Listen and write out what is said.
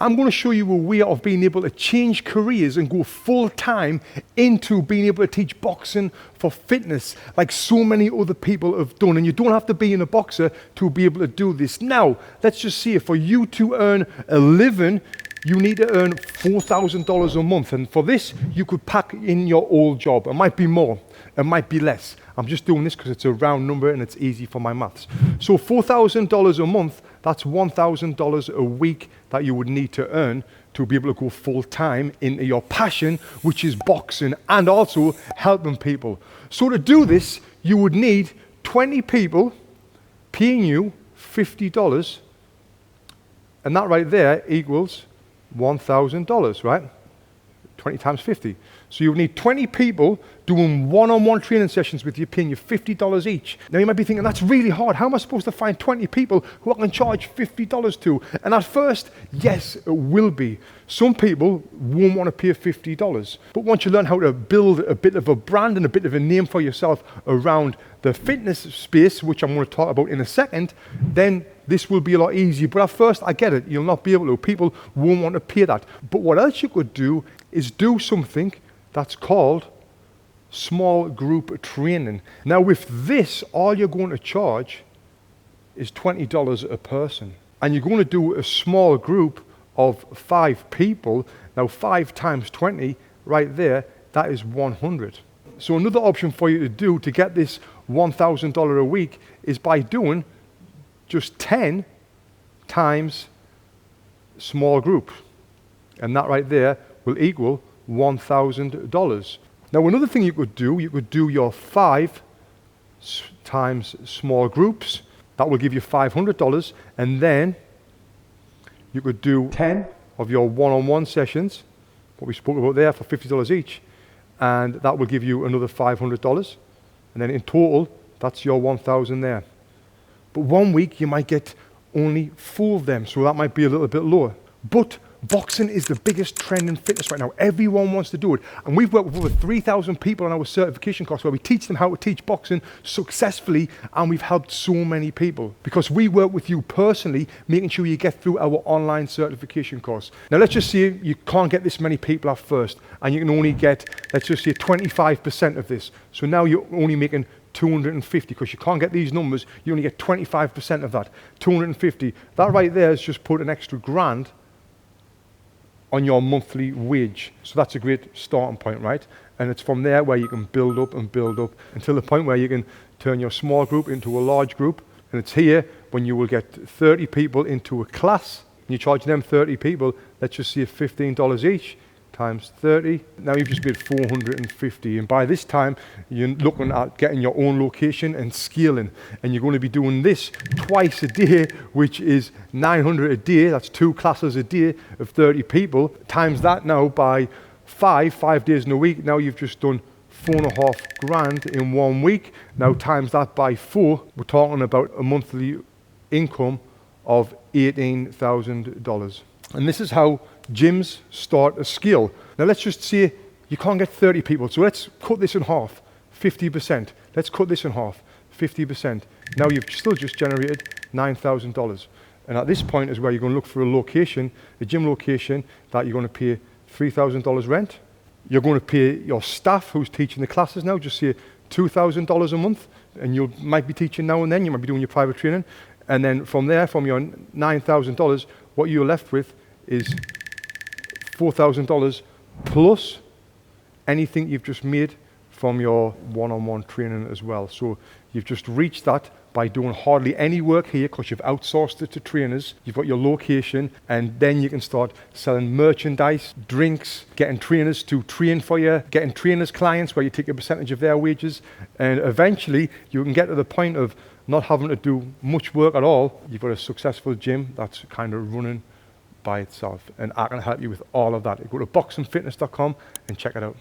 I'm going to show you a way of being able to change careers and go full-time into being able to teach boxing for fitness like so many other people have done. And you don't have to be a boxer to be able to do this. Now, let's just see, for you to earn a living, you need to earn $4,000 a month. And for this, you could pack in your old job. It might be more, it might be less. I'm just doing this because it's a round number and it's easy for my maths. So $4,000 a month, that's $1,000 a week that you would need to earn to be able to go full-time into your passion, which is boxing and also helping people. So to do this, you would need 20 people paying you $50, and that right there equals $1,000, right? 20 times 50. So you need 20 people doing one-on-one training sessions with you, paying you $50 each. Now you might be thinking, that's really hard. How am I supposed to find 20 people who I can charge $50 to? And at first, yes, it will be. Some people won't want to pay $50. But once you learn how to build a bit of a brand and a bit of a name for yourself around the fitness space, which I'm going to talk about in a second, then this will be a lot easier. But at first, I get it, you'll not be able to. People won't want to pay that. But what else you could do is do something that's called small group training. Now with this, all you're going to charge is $20 a person. And you're going to do a small group of 5 people. Now 5 times 20, right there, that is 100. So another option for you to do to get this $1,000 a week is by doing just 10 times small group. And that right there will equal $1,000. Now another thing you could do your 5 times small groups. That will give you $500, and then you could do 10 of your one-on-one sessions, what we spoke about there, for $50 each, and that will give you another $500, and then in total that's your 1,000 there. But one week you might get only 4 of them, so that might be a little bit lower. But boxing is the biggest trend in fitness right now. Everyone wants to do it. And we've worked with over 3,000 people on our certification course where we teach them how to teach boxing successfully, and we've helped so many people because we work with you personally, making sure you get through our online certification course. Now let's just say you can't get this many people at first, and you can only get, let's just say 25% of this. So now you're only making 250, because you can't get these numbers, you only get 25% of that, 250. That right there is just put an extra $1,000 on your monthly wage. So that's a great starting point, right? And it's from there where you can build up until the point where you can turn your small group into a large group. And it's here when you will get 30 people into a class, and you charge them 30 people, let's just say $15 each, times 30. Now you've just made 450, and by this time you're looking at getting your own location and scaling, and you're going to be doing this twice a day, which is 900 a day. That's 2 classes a day of 30 people. Times that now by 5 days in a week. Now you've just done $4,500 in 1 week. Now times that by 4, we're talking about a monthly income of $18,000. And this is how gyms start a scale. Now let's just say you can't get 30 people, so let's cut this in half, 50%. Let's cut this in half, 50%. Now you've still just generated $9,000. And at this point is where you're going to look for a location, a gym location that you're going to pay $3,000 rent. You're going to pay your staff who's teaching the classes now, just say $2,000 a month, and you might be teaching now and then, you might be doing your private training. And then from there, from your $9,000, what you're left with is $4,000 plus anything you've just made from your one-on-one training as well. So you've just reached that by doing hardly any work here because you've outsourced it to trainers. You've got your location, and then you can start selling merchandise, drinks, getting trainers to train for you, getting trainers clients where you take a percentage of their wages, and eventually you can get to the point of not having to do much work at all. You've got a successful gym that's kind of running by itself, and I can help you with all of that. Go to boxingfitness.com and check it out.